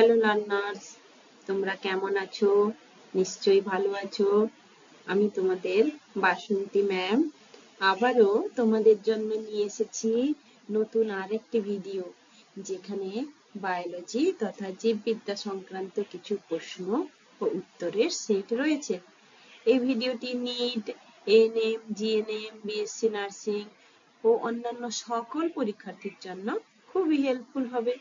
Hello learners, তোমরা কেমন আছো? নিশ্চয়ই ভালো আছো। আমি তোমাদের বাসন্তী ম্যাম আবারও তোমাদের জন্য নিয়ে এসেছি নতুন আরেকটি ভিডিও, যেখানে বায়োলজি তথা জীববিদ্যা সংক্রান্ত কিছু প্রশ্ন ও উত্তরের সেট রয়েছে। এই ভিডিওটি NEET, ANM, GNM, BSc nursing ও অন্যান্য সকল পরীক্ষার্থীর জন্য খুবই হেল্পফুল হবে।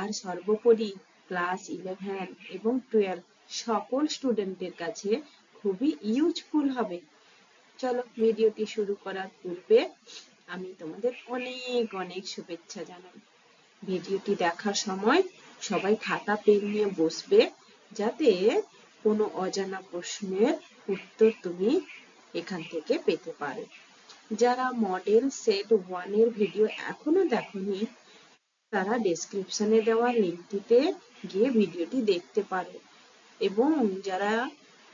আর সর্বোপরি ক্লাস 11 এবং 12 সকল স্টুডেন্টদের কাছে খুবই ইউজফুল হবে। চলো ভিডিওটি শুরু করার পূর্বে আমি তোমাদের অনেক অনেক শুভেচ্ছা জানাই। ভিডিওটি দেখার সময় সবাই খাতা পেন নিয়ে বসবে, যাতে কোনো অজানা প্রশ্নের উত্তর তুমি এখান থেকে পেতে পারো। যারা মডেল সেট 1 এর ভিডিও এখনো দেখোনি, তারা ডেসক্রিপশনে দেওয়া লিঙ্কটিতে গিয়ে ভিডিওটি দেখতে পারো, এবং যারা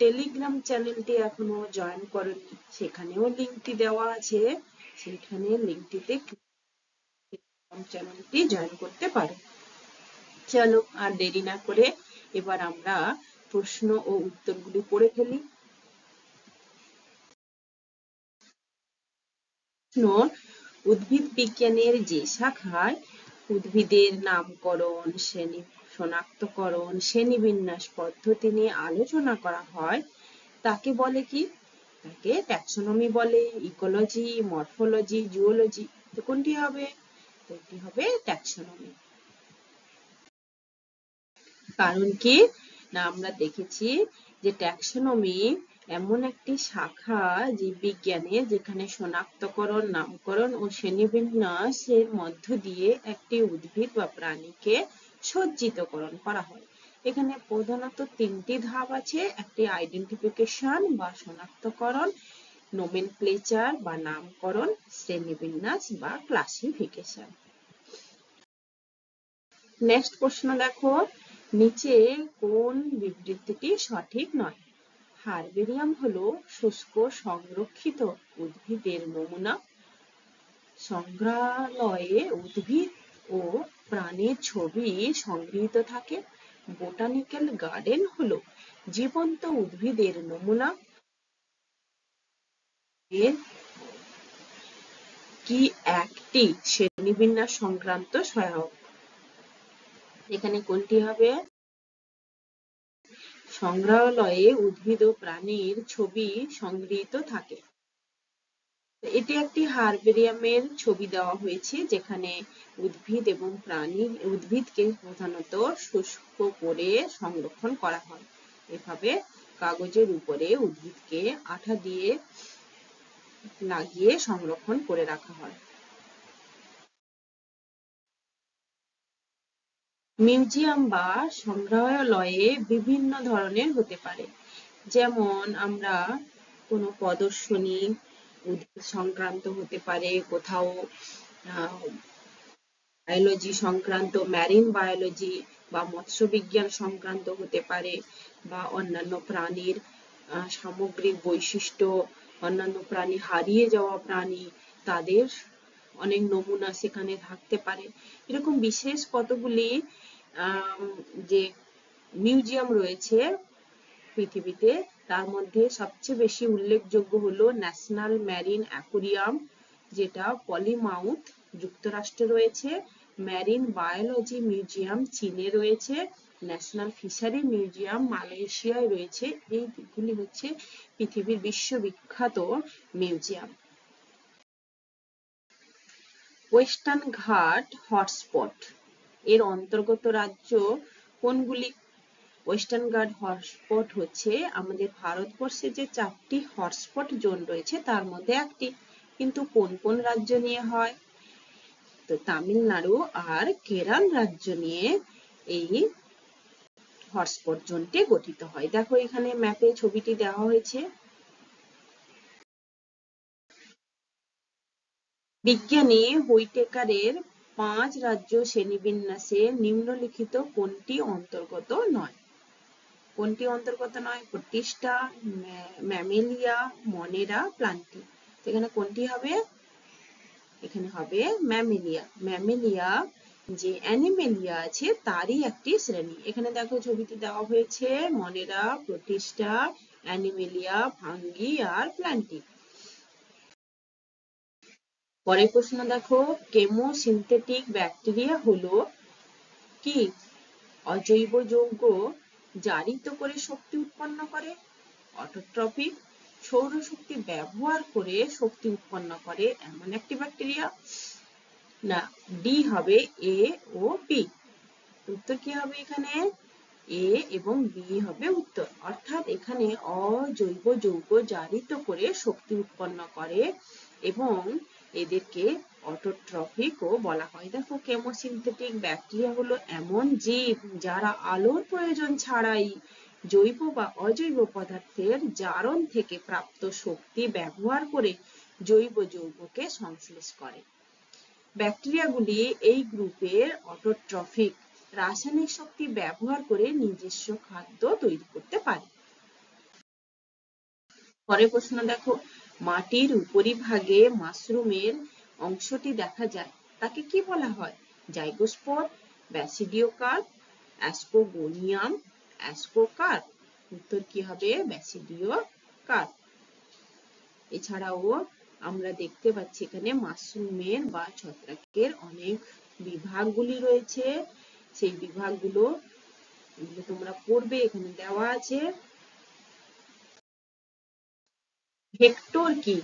টেলিগ্রাম চ্যানেলটি এখনো জয়েন করোনি, সেখানেও লিঙ্কটি দেওয়া আছে, সেখানে লিঙ্কটিতে টেলিগ্রাম চ্যানেলটি জয়েন করতে পারো। চলো আর দেরি না করে এবার আমরা প্রশ্ন ও উত্তরগুলি পড়ে ফেলি। উদ্ভিদ বিজ্ঞানের যে শাখায় উদ্ভিদের নামকরণ, শ্রেণী শনাক্তকরণ, শ্রেণীবিন্যাস পদ্ধতি নিয়ে আলোচনা করা হয়, তাকে বলে কি? তাকে ট্যাক্সোনমি বলে। ইকোলজি, মরফোলজি, জুওলজি, তো কোনটি হবে? কোনটি হবে ট্যাক্সোনমি। কারণ কি না, আমরা দেখেছি যে ট্যাক্সোনমি এমন একটি শাখা জীববিজ্ঞানে, যেখানে শনাক্তকরণ, নামকরণ ও শ্রেণীবিন্যাসের মধ্য দিয়ে একটি উদ্ভিদ বা প্রাণীকে সজ্জিতকরণ করা হয়। এখানে প্রধানত 3টি ধাপ আছে: একটি আইডেন্টিফিকেশন বা শনাক্তকরণ, নোমেনক্লেচার বা নামকরণ, শ্রেণীবিন্যাস বা ক্লাসিফিকেশন। নেক্সট প্রশ্ন দেখো, নিচে কোন বিবৃতিটি সঠিক নয়? হার্বেরিয়াম হলো শুষ্ক সংরক্ষিত উদ্ভিদের নমুনা। সংগ্রহালয়ে উদ্ভিদ ও প্রাণীর ছবি সংগৃহীত থাকে। বোটানিক্যাল গার্ডেন হলো জীবন্ত উদ্ভিদের নমুনা। এর কি একটি শ্রেণীবিন্যাস সংক্রান্ত সহায়ক? এখানে কোনটি হবে? সংগ্রহালয়ে উদ্ভিদ ও প্রাণীর ছবি সংগৃহীত থাকে। এটি একটি হার্বেরিয়ামের ছবি দেওয়া হয়েছে, যেখানে উদ্ভিদ এবং উদ্ভিদকে প্রধানত শুষ্ক করে সংরক্ষণ করা হয়। এভাবে কাগজের উপরে উদ্ভিদকে আঠা দিয়ে লাগিয়ে সংরক্ষণ করে রাখা হয়। মিউজিয়াম বা সংগ্রহালয়ে বিভিন্ন ধরনের হতে পারে, যেমন আমরা কোনো প্রদর্শনী উদ্ভিদ সংক্রান্ত হতে পারে, কোথাও বায়োলজি সংক্রান্ত, ম্যারিন বায়োলজি বা মৎস্য বিজ্ঞান সংক্রান্ত হতে পারে, বা অন্যান্য প্রাণীর সামগ্রিক বৈশিষ্ট্য, অন্যান্য প্রাণী, হারিয়ে যাওয়া প্রাণী, তাদের অনেক নমুনা সেখানে থাকতে পারে। এরকম বিশেষ কতগুলি যে মিউজিয়াম রয়েছে পৃথিবীতে, তার মধ্যে সবচেয়ে বেশি উল্লেখযোগ্য হলো ন্যাশনাল ম্যারিন অ্যাকোয়ারিয়াম, যেটা পলিমাউথ যুক্তরাষ্ট্রে রয়েছে। ম্যারিন বায়োলজি মিউজিয়াম চীনে রয়েছে। ন্যাশনাল ফিশারি মিউজিয়াম মালয়েশিয়ায় রয়েছে। এইগুলি হচ্ছে পৃথিবীর বিশ্ববিখ্যাত মিউজিয়াম। ওয়েস্টার্ন ঘাট হটস্পট এর অন্তর্গত রাজ্য কোনগুলি? ওয়েস্টার্ন ঘাট হটস্পট হচ্ছে আমাদের ভারতবর্ষে যে 4টি হটস্পট জোন রয়েছে তার মধ্যে একটি। কিন্তু কোন কোন রাজ্য নিয়ে হয়? তো তামিলনাড়ু আর কেরল রাজ্য নিয়ে এই হটস্পট জোনটি গঠিত হয়। দেখো এখানে ম্যাপে ছবিটি দেওয়া হয়েছে। বিজ্ঞানী হুইটেকারের 5 রাজ্য শ্রেণীবিন্যাসে নিম্নলিখিত কোনটি অন্তর্গত নয়? কোনটি অন্তর্গত নয়? Protista, Mammalia, মনেরা, plenty. এখানে কোনটি হবে? এখানে হবে ম্যামেলিয়া। ম্যামেলিয়া যে অ্যানিমেলিয়া আছে তারই একটি শ্রেণী। এখানে দেখো ছবিতে দেওয়া হয়েছে মনেরা, প্রোটিস্টা, অ্যানিমেলিয়া, ফাঙ্গি আর প্ল্যান্টি। পরের প্রশ্ন দেখো, কেমোসিনথেটিক ব্যাকটেরিয়া হলো কি? অজৈব যৌগ জারিত করে শক্তি উৎপন্ন করে, অটোট্রফিক সৌরশক্তি ব্যবহার করে শক্তি উৎপন্ন করে এমন একটি ব্যাকটেরিয়া, না ডি হবে এ ও বি। উত্তর কি হবে এখানে? এ এবং বি হবে উত্তর। অর্থাৎ এখানে অজৈব যৌগ জারিত করে শক্তি উৎপন্ন করে এবং এদেরকে অটোট্রফিকও বলা হয়। দেখো, কেমোসিনথেটিক ব্যাকটেরিয়া হলো এমন জীব যারা আলোর প্রয়োজন ছাড়াই জৈব বা অজৈব পদার্থের জারণ থেকে প্রাপ্ত শক্তি ব্যবহার করে জৈব যৌগকে সংশ্লেষ করে। ব্যাকটেরিয়াগুলি এই গ্রুপের অটোট্রফিক, রাসায়নিক শক্তি ব্যবহার করে নিজস্ব খাদ্য তৈরি করতে পারে। পরের প্রশ্ন দেখো, মাটির উপরিভাগে মাশরুমের অংশটি দেখা যায়, তাকে কি বলা হয়? জাইগোস্পোর, ব্যাসিডিওকার্প, অ্যাসকোগোনিয়াম, অ্যাসকোকার্প। উত্তর কি হবে? ব্যাসিডিওকার্প। এছাড়াও আমরা দেখতে পাচ্ছি এখানে মাশরুমের বা ছত্রাকের অনেক বিভাগগুলি রয়েছে। সেই বিভাগগুলো তোমরা পড়বে, এখানে দেওয়া আছে। ভেক্টর কি?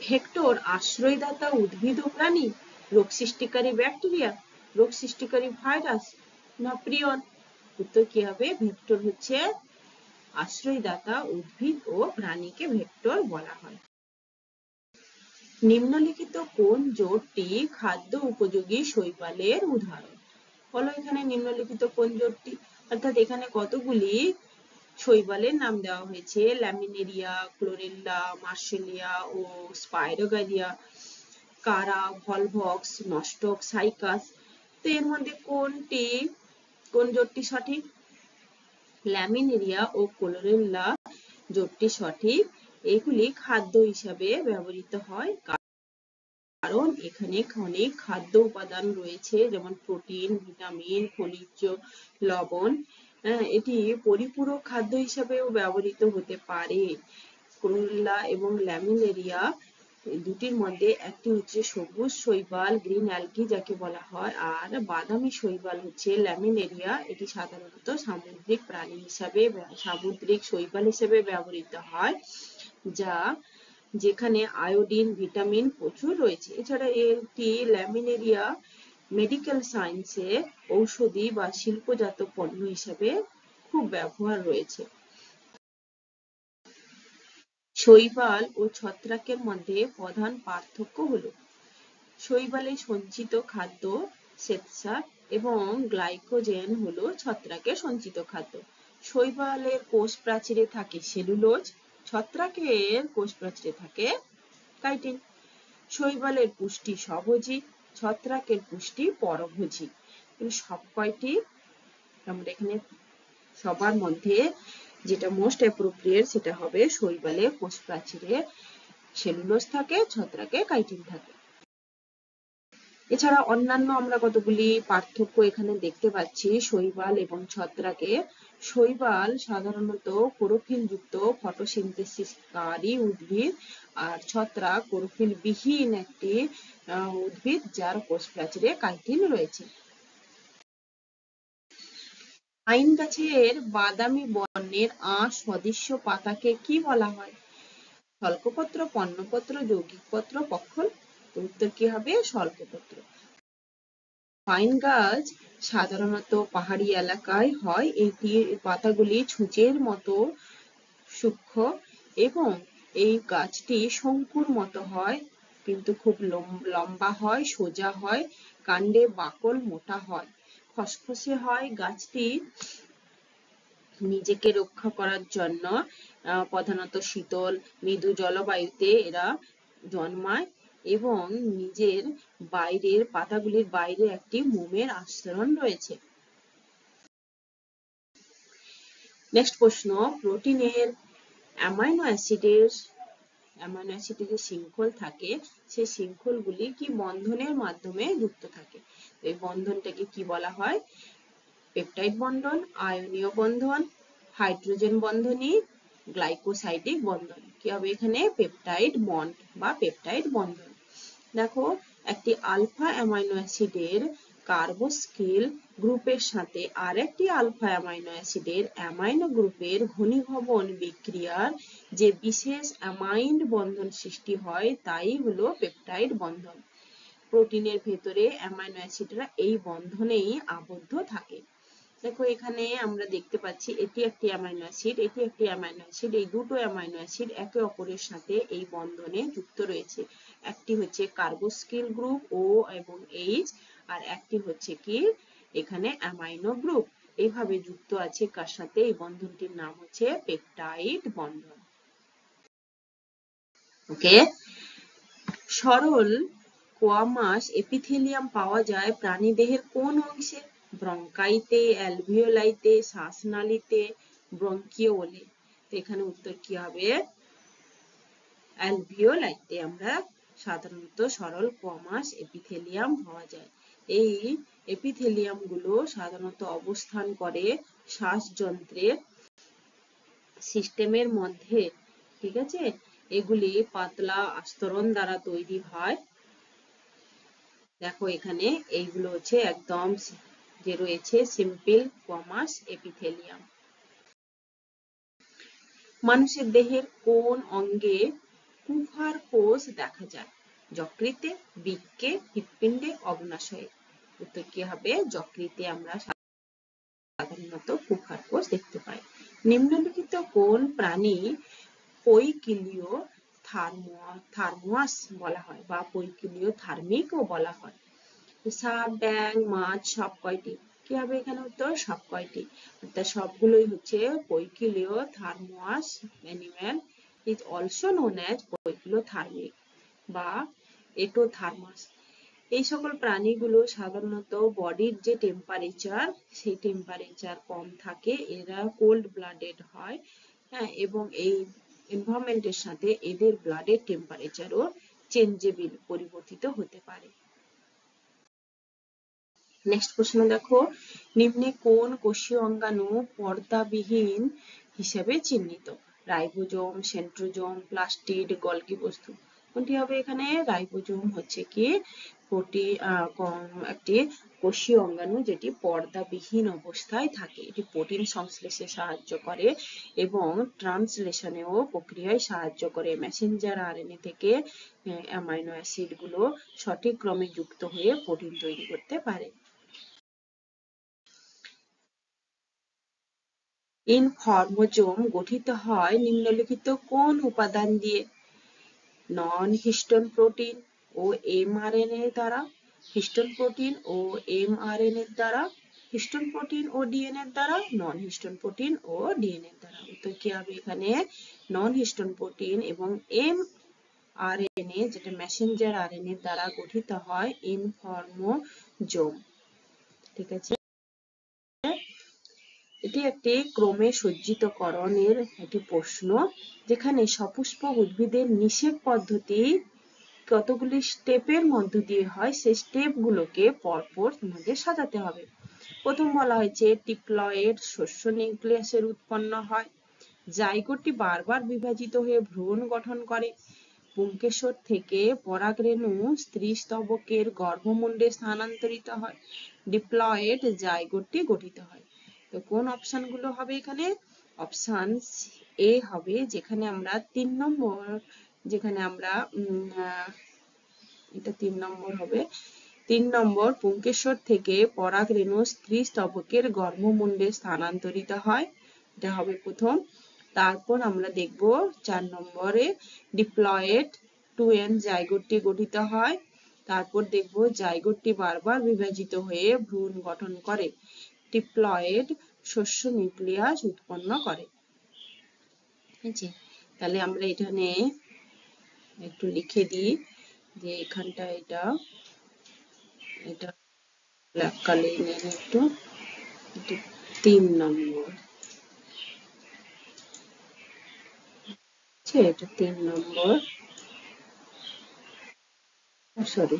ভেক্টর আশ্রয়দাতা উদ্ভিদ ও প্রাণী, রোগ সৃষ্টিকারী ব্যাকটেরিয়া, রোগ সৃষ্টিকারী ভাইরাস, না প্রিয়ন? উত্তর কি হবে? ভেক্টর হচ্ছে আশ্রয়দাতা উদ্ভিদ ও প্রাণীকে ভেক্টর বলা হয়। নিম্নলিখিত কোন জোটটি খাদ্য উপযোগী শৈবালের উদাহরণ? বলো এখানে নিম্নলিখিত কোন জোটটি? অর্থাৎ এখানে কতগুলি শৈবালের নাম দেওয়া হয়েছে, ল্যামিনেরিয়া, ক্লোরেল্লা, মার্সেলিয়া ও স্পাইরোগালিয়া, কারা, ভলভক্স, নস্টক, সাইকাস। তো এর মধ্যে কোন জোটটি সঠিক? ল্যামিনেরিয়া ও ক্লোরেল্লা জোটটি সঠিক। এগুলি খাদ্য হিসাবে ব্যবহৃত হয় কারণ এখানে অনেক খাদ্য উপাদান রয়েছে, যেমন প্রোটিন, ভিটামিন, খনিজ লবণ। এটি পরিপূরক খাদ্য হিসাবেও ব্যবহৃত হতে পারে। ক্লোরেল্লা এবং ল্যামিনেরিয়া দুটির মধ্যে একটি হচ্ছে সবুজ শৈবাল, গ্রিন অ্যালগি যাকে বলা হয়, আর বাদামি শৈবাল হচ্ছে ল্যামিনেরিয়া। এটি সাধারণত সামুদ্রিক প্রাণী হিসাবে, সামুদ্রিক শৈবাল হিসেবে ব্যবহৃত হয়, যেখানে আয়োডিন, ভিটামিন প্রচুর রয়েছে। এছাড়া এটি ল্যামিনেরিয়া মেডিকেল সায়েন্সে ঔষধি বা শিল্পজাত পণ্য হিসেবে খুব ব্যবহার রয়েছে। শৈবাল ও ছত্রাকের মধ্যে প্রধান পার্থক্য হলো, শৈবালে সঞ্চিত খাদ্য শ্বেতসার এবং গ্লাইকোজেন হলো ছত্রাকের সঞ্চিত খাদ্য। শৈবালের কোষ প্রাচীরে থাকে সেলুলোজ, ছত্রাকের কোষ প্রাচীরে থাকে কাইটিন। শৈবালের পুষ্টি স্বভোজী, ছত্রাকের পুষ্টি পরভোজী। সব কয়টি আমরা এখানে সবার মধ্যে যেটা মোস্ট অ্যাপ্রোপ্রিয়েট সেটা হবে শৈবালে কোষ প্রাচীরে সেলুলোজ থাকে, ছত্রাকে কাইটিন থাকে। এছাড়া অন্যান্য আমরা কতগুলি পার্থক্য এখানে দেখতে পাচ্ছি শৈবাল এবং ছত্রাকে। শৈবাল সাধারণত ক্লোরোফিল যুক্ত ফটোসিনথেসিসকারী উদ্ভিদ, আর ছত্রাক ক্লোরোফিল বিহীন একটি উদ্ভিদ যার কোষ প্রাচীরে কাইটিন রয়েছে। পাইন গাছের বাদামি বর্ণের আঁশ সদৃশ্য পাতাকে কি বলা হয়? স্বল্পপত্র, পর্ণপত্র, যৌগিক পত্র, পক্ষল। উত্তর কি হবে? স্বল্পপত্র। পাইন গাছ সাধারণত পাহাড়ি এলাকায় হয়। এটির পাতাগুলি ছুঁচের মতো সূক্ষ্ম এবং এই গাছটি শঙ্কুর মতো হয়, কিন্তু খুব লম্বা হয়, সোজা হয়, কাণ্ডে বাকল মোটা হয়, খসখসে হয়। গাছটি নিজেকে রক্ষা করার জন্য প্রধানত শীতল মৃদু জলবায়ুতে এরা জন্মায় এবং নিজের বাইরের পাতাগুলির বাইরে একটি মোমের আস্তরণ রয়েছে। নেক্সট প্রশ্ন, প্রোটিনের অ্যামাইনো অ্যাসিডের অ্যামাইনো অ্যাসিডের যে শৃঙ্খল থাকে সেই শৃঙ্খলগুলি কি বন্ধনের মাধ্যমে যুক্ত থাকে। এই বন্ধনটাকে কি বলা হয়? পেপটাইড বন্ধন, আয়নীয় বন্ধন, হাইড্রোজেন বন্ধনী, গ্লাইকোসাইডিক বন্ধন। কি হবে এখানে? পেপটাইড বন্ড বা পেপটাইড বন্ধন। দেখো, একটি আলফা অ্যামাইনো অ্যাসিডের কার্বক্সিল গ্রুপের সাথে আরেকটি আলফা অ্যামাইনো অ্যাসিডের অ্যামাইনো গ্রুপের ঘনীভবন বিক্রিয়ার যে বিশেষ অ্যামাইন্ড বন্ধন সৃষ্টি হয় তাই হলো পেপটাইড বন্ধন। প্রোটিনের ভেতরে অ্যামাইনো অ্যাসিডরা এই বন্ধনেই আবদ্ধ থাকে। দেখো, এখানে আমরা দেখতে পাচ্ছি এটি একটি অ্যামাইনো অ্যাসিড, এটি একটি অ্যামাইনো অ্যাসিড। এই দুটো অ্যামাইনো অ্যাসিড একে অপরের সাথে এই বন্ধনে যুক্ত রয়েছে। একটি হচ্ছে কার্বক্সিল গ্রুপ ও এবং এইচ, আর একটি হচ্ছে কি এখানে অ্যামাইনো গ্রুপ। এইভাবে যুক্ত আছে কার সাথে? এই বন্ধনটির নাম হচ্ছে পেপটাইড বন্ধন। ওকে, সরল কোয়ামাস এপিথেলিয়াম পাওয়া যায় প্রাণীদেহের কোন অংশে? ব্রঙ্কাইতে, অ্যালভিওলাইতে, শ্বাসনালীতে, ব্রঙ্কিওলে। তো এখানে উত্তর কি হবে? অ্যালভিওলাইতে আমরা সাধারণত সরল কোয়ামাস এপিথেলিয়াম পাওয়া যায়। এই এপিথেলিয়াম গুলো সাধারণত অবস্থান করে শ্বাসযন্ত্রের সিস্টেমের মধ্যে। ঠিক আছে, এগুলি পাতলা আস্তরণ দ্বারা তৈরি হয়। দেখো, এখানে এইগুলো হচ্ছে একদম যে রয়েছে সিম্পল কোয়ামাস এপিথেলিয়াম। মানুষের দেহের কোন অঙ্গে কুফার কোষ দেখা যায়? যকৃতে, বৃক্কে, হৃৎপিণ্ডে, অগ্ন্যাশয়ে। উত্তর কি হবে? যকৃতে আমরা সাধারণত কুফার কোষ দেখতে পাই। নিম্নলিখিত কোন প্রাণী পৈকিলীয় থার্মোয়াস বলা হয় বা পৈকিলীয় থার্মিকও বলা হয়? সাপ, ব্যাঙ, মাছ সব কয়টি? কি হবে এখানে উত্তর? সব কয়টি। অর্থাৎ সবগুলোই হচ্ছে poikilothermous animal is also known as poikilothermic বা এটোথার্মাস। এই সকল প্রাণীগুলো সাধারণত বডির যে টেম্পারেচার সেই টেম্পারেচার কম থাকে, এরা কোল্ড ব্লাডেড হয়। হ্যাঁ, এবং এই এনভায়রনমেন্টের সাথে এদের ব্লাডের টেম্পারেচারও চেঞ্জেবল, পরিবর্তিত হতে পারে। নেক্সট প্রশ্ন দেখো, নিম্নে কোন কোষীয় অঙ্গাণু পর্দাবিহীন হিসেবে চিহ্নিত? রাইবোজোম, সেন্ট্রোজোম, প্লাস্টিড, গলগি বস্তু। কোনটি হবে এখানে? রাইবোজোম হচ্ছে কি একটি কোষীয় অঙ্গাণু যেটি পর্দাবিহীন অবস্থায় থাকে। এটি প্রোটিন সংশ্লেষে সাহায্য করে এবং ট্রান্সলেশনেও প্রক্রিয়ায় সাহায্য করে। মেসেঞ্জার আরএনএ থেকে অ্যামাইনো অ্যাসিড গুলো সঠিক ক্রমে যুক্ত হয়ে প্রোটিন তৈরি করতে পারে। ইনফর্মোজোম গঠিত হয় নিম্নলিখিত কোন উপাদান দিয়ে? নন হিস্টোন প্রোটিন ও এমআরএনএ দ্বারা, হিস্টোন প্রোটিন ও এমআরএনএ দ্বারা, হিস্টোন প্রোটিন ও ডিএনএ দ্বারা, নন হিস্টোন প্রোটিন ও ডিএনএ দ্বারা। উত্তর কি হবে এখানে? নন হিস্টোন প্রোটিন এবং এমআরএনএ যেটা মেসেঞ্জার আরএনএ দ্বারা গঠিত হয় ইনফর্মোজোম। ঠিক আছে, এটি একটি ক্রমে সজ্জিতকরণের একটি প্রশ্ন, যেখানে সপুষ্পক উদ্ভিদের নিষেক পদ্ধতি কতগুলি স্টেপের মধ্য দিয়ে হয়, সেই স্টেপ গুলোকে পরপর তোমাদের সাজাতে হবে। প্রথম বলা হয়েছে টিপ্লয়েড শস্য নিউক্লিয়াসের উৎপন্ন হয়। জাইগোটটি বারবার বিভাজিত হয়ে ভ্রূণ গঠন করে। পুংকেশর থেকে পরাগরেণু স্ত্রী স্তবকের গর্ভমুণ্ডে স্থানান্তরিত হয়। ডিপ্লয়েড জাইগোটটি গঠিত হয়। তো কোন অপশন গুলো হবে এখানে? অপশন এ হবে, যেখানে আমরা 3 নম্বর, যেখানে আমরা এটা 3 নম্বর হবে। 3 নম্বর, পুংকেশর থেকে পরাগরেণু স্ত্রী স্তবকের গর্ভমুণ্ডে স্থানান্তরিত হয়, এটা হবে প্রথম। তারপর আমরা দেখব 4 নম্বরে ডিপ্লয়েড 2n জাইগোটটি গঠিত হয়। তারপর দেখব জাইগোটটি বারবার বিভাজিত হয়ে ভ্রূণ গঠন করে। ডিপ্লয়েড শস্য নিউক্লিয়াস উৎপন্ন করে। ঠিক আছে, তাহলে আমরা এখানে একটু লিখে দিই যে এখানটা এটা ব্ল্যাক কালার নেন একটু। 3 নম্বর এটা 3 নম্বর, সরি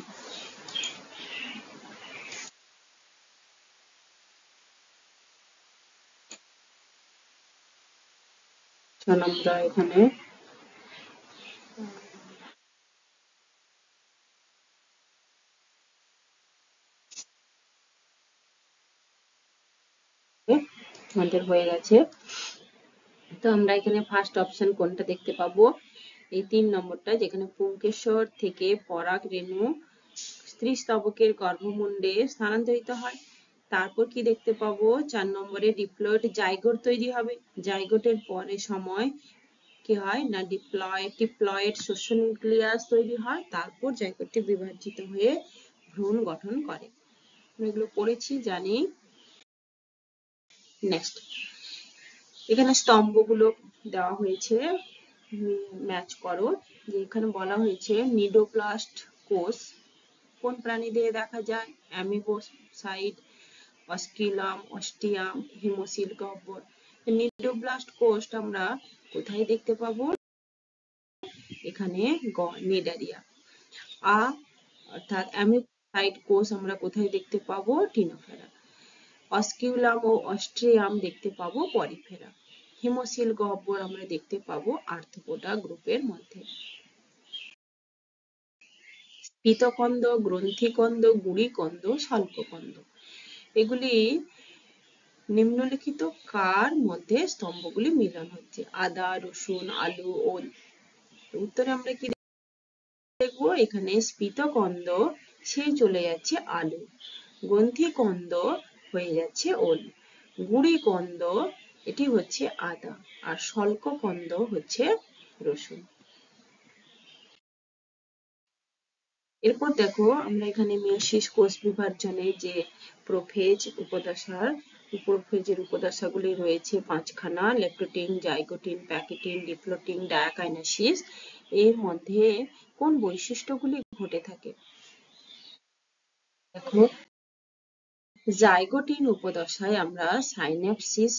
6 নম্বর এখানে আমাদের হয়ে গেছে। তো আমরা এখানে ফার্স্ট অপশন কোনটা দেখতে পাবো? এই 3 নম্বরটা, যেখানে পুংকেশর থেকে পরাগ রেণু স্ত্রী স্তবকের গর্ভমুণ্ডে স্থানান্তরিত হয়। তারপর কি দেখতে পাবো? 4 নম্বরে ডিপ্লয়েড জাইগোট তৈরি হবে। জাইগোটের পরে সময় কি হয় না ডিপ্লয়েড শস্য নিউক্লিয়াস তৈরি হয়। তারপর জাইগোটটি বিভাজিত হয়ে ভ্রূণ গঠন করে। আমরা এগুলো পড়েছি, জানি। নেক্সট, এখানে স্তম্ভগুলো দেওয়া হয়েছে, ম্যাচ করো। যে এখানে বলা হয়েছে নিডোপ্লাস্ট কোষ কোন প্রাণীদের দেখা যায়? অ্যামিবোসাইট, অস্কিলাম, অস্টিয়াম, হিমোসিল গহ্বর। নিডোপ্লাস্ট কোষ আমরা কোথায় দেখতে পাবো? এখানে নিডারিয়া। অর্থাৎ অ্যামিবোসাইট কোষ আমরা কোথায় দেখতে পাবো? টিনোফেরা। অস্কিউলাম ও অস্ট্রিয়াম দেখতে পাবো পরিফেরা। হিমোসিল গহ্বর আমরা দেখতে পাবো আর্থ্রোপোডা গ্রুপের মধ্যে। পিতকন্দ, গ্রন্থিকন্দ, গুড়িকন্দ, স্বল্পকন্দ, এগুলি নিম্নলিখিত কার মধ্যে স্তম্ভগুলি মিলন হচ্ছে? আদা, রসুন, আলু, ওল। উত্তরে আমরা কি দেখবো? এখানে স্ফীতকন্দ সে চলে যাচ্ছে আলু, গ্রন্থিকন্দ হয়ে যাচ্ছে ওল, গুড়িকন্দ এটি হচ্ছে আদা, আর স্বল্পকন্দ হচ্ছে রসুন। এরপর দেখো আমরা এখানে মেয়োসিস কোষ বিভাজনে যে প্রোফেজের উপদশাগুলি রয়েছে 5খানা: leptotene, zygotene, pachytene, diplotene, diakinesis. এর মধ্যে কোন বৈশিষ্ট্যগুলি ঘটে থাকে? দেখো, জাইগোটিন উপদশায় আমরা সাইন্যাপসিস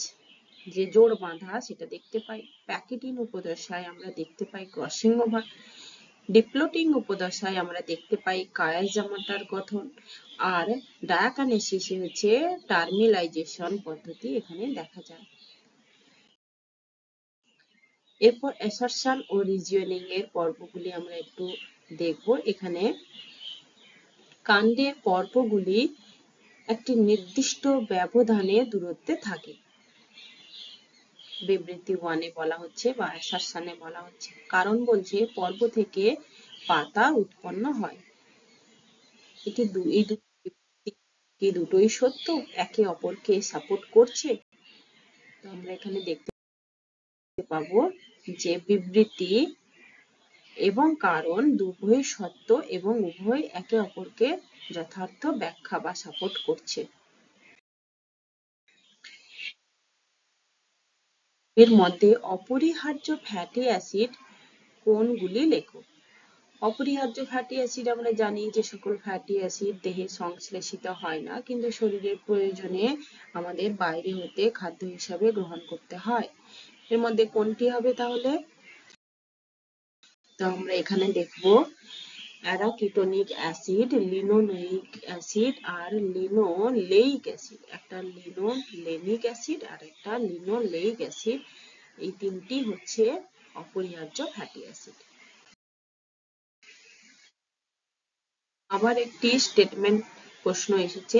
যে জোড় বাঁধা সেটা দেখতে পাই। প্যাকিটিন উপদশায় আমরা দেখতে পাই ক্রসিং ওভার। ডিপ্লোটিন উপদশায় আমরা দেখতে পাই কায়াজামাটার গঠন। আর ডায়াকানেসিসে হচ্ছে টার্মিলাইজেশন পদ্ধতি এখানে দেখা যায়। এরপর অ্যাসারশন ও রিজিওনিং এর পর্বগুলি আমরা একটু দেখব। এখানে কাণ্ডের পর্বগুলি একটি নির্দিষ্ট ব্যবধানে দূরত্বে থাকে। বিবৃতি 1-এ বলা হচ্ছে বা অ্যাসারশনে বলা হচ্ছে, কারণ বলছে পর্ব থেকে পাতা উৎপন্ন হয়। এই দুটোই সত্য, একে অপরকে সাপোর্ট করছে। তো আমরা এখানে দেখতে পাবো যে বিবৃতি এবং কারণ উভয়ই সত্য এবং উভয় একে অপরকে যথার্থ ব্যাখ্যা বা সাপোর্ট করছে। এর মধ্যে অপরিহার্য ফ্যাটি অ্যাসিড কোনগুলি লেখো? অপরিহার্য ফ্যাটি অ্যাসিড আমরা জানি যে সকল ফ্যাটি অ্যাসিড দেহে সংশ্লেষিত হয় না, কিন্তু শরীরের প্রয়োজনে আমাদের বাইরে হতে খাদ্য হিসাবে গ্রহণ করতে হয়। এর মধ্যে কোনটি হবে তাহলে? তো আমরা এখানে দেখবো অ্যারাকিটোনিক অ্যাসিড, লিনোলেইক অ্যাসিড আর লিনোলেইক অ্যাসিড। একটা লিনোলেনিক অ্যাসিড আর একটা লিনোলেইক অ্যাসিড, এই তিনটি হচ্ছে অপরিহার্য ফ্যাটি অ্যাসিড। আবার একটি স্টেটমেন্ট প্রশ্ন এসেছে।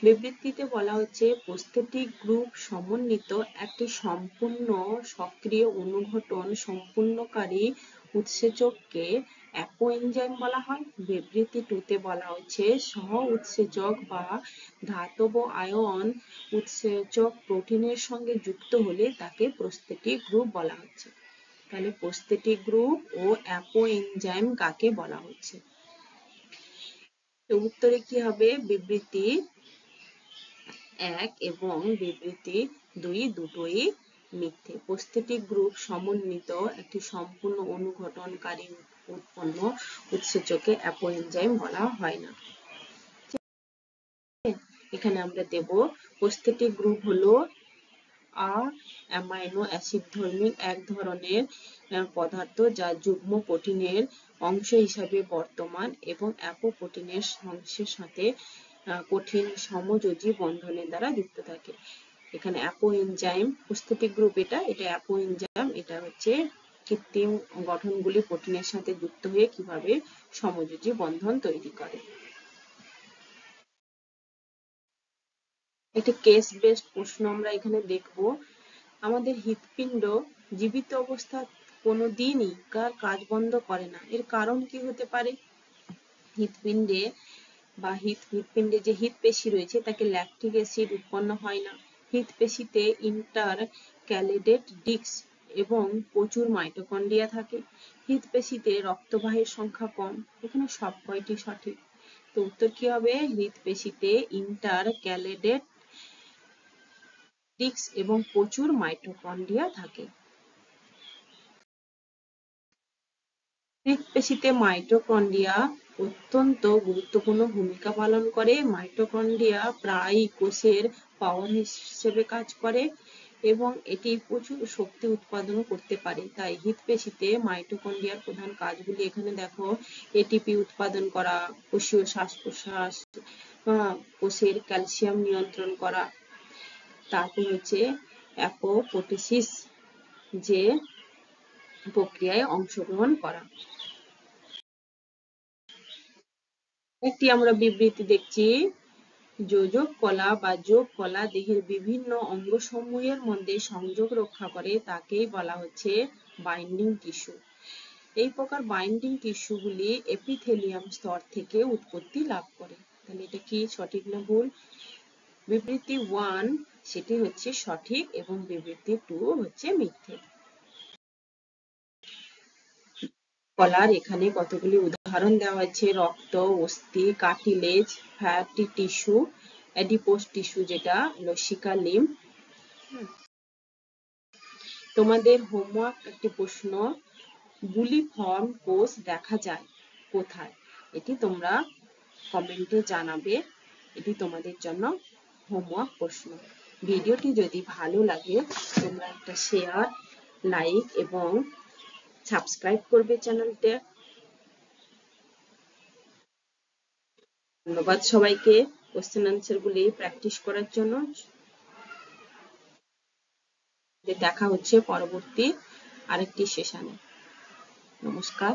বিবৃতিতে বলা হচ্ছে প্রস্থেটিক গ্রুপ সমন্বিত একটি সম্পূর্ণ সক্রিয় অনুঘটন সম্পূর্ণকারী উৎসেচককে অ্যাপোএনজাইম বলা হয়। বিবৃতি 2-তে বলা হচ্ছে সহ উৎসেচক বা ধাতব আয়ন উৎসেচক প্রোটিনের সঙ্গে যুক্ত হলে তাকে প্রস্থেটিক গ্রুপ বলা হচ্ছে। তাহলে প্রস্থেটিক গ্রুপ ও অ্যাপোএনজাইম কাকে বলা হচ্ছে? তো উত্তরে কি হবে? বিবৃতি 1 এবং বিবৃতি 2 দুটোই মিথ্যে। প্রস্থেটিক গ্রুপ সমন্বিত একটি সম্পূর্ণ অনুঘটনকারী উৎপন্ন উৎসেচকে অ্যাপোএনজাইম বলা হয় না। এখানে আমরা দেব প্রস্থেটিক গ্রুপ হলো অ্যামাইনো অ্যাসিড ধর্মী এক ধরনের পদার্থ যা যুগ্ম প্রোটিনের অংশ হিসাবে বর্তমান এবং অ্যাপোপ্রোটিনের অংশের সাথে কঠিন সমযোজী বন্ধনের দ্বারা যুক্ত থাকে। এখানে অ্যাপো এনজাইম প্রস্তুতি গ্রুপ, এটা অ্যাপো এনজাইম, এটা হচ্ছে কৃত্রিম গঠনগুলি প্রোটিনের সাথে যুক্ত হয়ে কিভাবে সমযোজী বন্ধন তৈরি করে। একটি কেস বেসড প্রশ্ন আমরা এখানে দেখব। আমাদের হৃৎপিণ্ড জীবিত অবস্থা কোনোদিনই কাজ বন্ধ করে না, এর কারণ কি হতে পারে? হৃৎপিণ্ডে হৃৎপিণ্ডে যে হৃৎপেশি রয়েছে তাকে ল্যাকটিক অ্যাসিড উৎপন্ন হয় না। হৃৎপেশিতে ইন্টারক্যালেটেড ডিস্ক এবং প্রচুর মাইটোকন্ড্রিয়া থাকে। হৃৎপেশিতে রক্তবাহের সংখ্যা কম। এখানে সব কয়টি সঠিক, তো উত্তর কি হবে? হৃৎপেশিতে ইন্টারক্যালেটেড ডিস্ক এবং প্রচুর মাইটোকন্ড্রিয়া থাকে। হৃৎপেশিতে মাইটোকন্ড্রিয়া অত্যন্ত গুরুত্বপূর্ণ ভূমিকা পালন করে। মাইটোকন্ড্রিয়া প্রায়ই কোষের পাওয়ার হিসেবে কাজ করে এবং এটি প্রচুর শক্তি উৎপাদন করতে পারে। তাই হৃৎপেশিতে মাইটোকন্ড্রিয়ার প্রধান কাজগুলি এখানে দেখো: এটিপি উৎপাদন করা, কোষীয় শ্বাস-প্রশ্বাস, কোষের ক্যালসিয়াম নিয়ন্ত্রণ করা, তারপর হচ্ছে অ্যাপোপ্টোসিস যে প্রক্রিয়ায় অংশগ্রহণ করা। একটি আমরা বিবৃতি দেখছি, যোজক কলা বা যোগ কলা দেহের বিভিন্ন অঙ্গসমূহের মধ্যে সংযোগ রক্ষা করে, তাকেই বলা হচ্ছে বাইন্ডিং টিস্যু। এই প্রকার বাইন্ডিং টিস্যুগুলি এপিথেলিয়াম স্তর থেকে উৎপত্তি লাভ করে। তাহলে এটা কি সঠিক না ভুল? বিবৃতি 1 সেটি হচ্ছে সঠিক এবং বিবৃতি 2 হচ্ছে মিথ্যে। কলার এখানে কতগুলি উদাহরণ দেওয়া আছে: রক্ত, অস্থি, cartilage, fatty tissue, adipose tissue যেটা লসিকা লিম্ফ। তোমাদের হোমওয়ার্ক একটি প্রশ্ন, বুলিফর্ম কোষ দেখা যায় কোথায়? এটি তোমরা কমেন্টে জানাবে। এটি তোমাদের জন্য হোমওয়ার্ক প্রশ্ন। ভিডিওটি যদি ভালো লাগে তোমরা একটা শেয়ার, লাইক এবং সাবস্ক্রাইব করবে চ্যানেলটা। ধন্যবাদ সবাইকে কোশ্চেন আনসার গুলি প্র্যাকটিস করার জন্য। দেখা হচ্ছে পরবর্তী আরেকটি সেশনে। নমস্কার।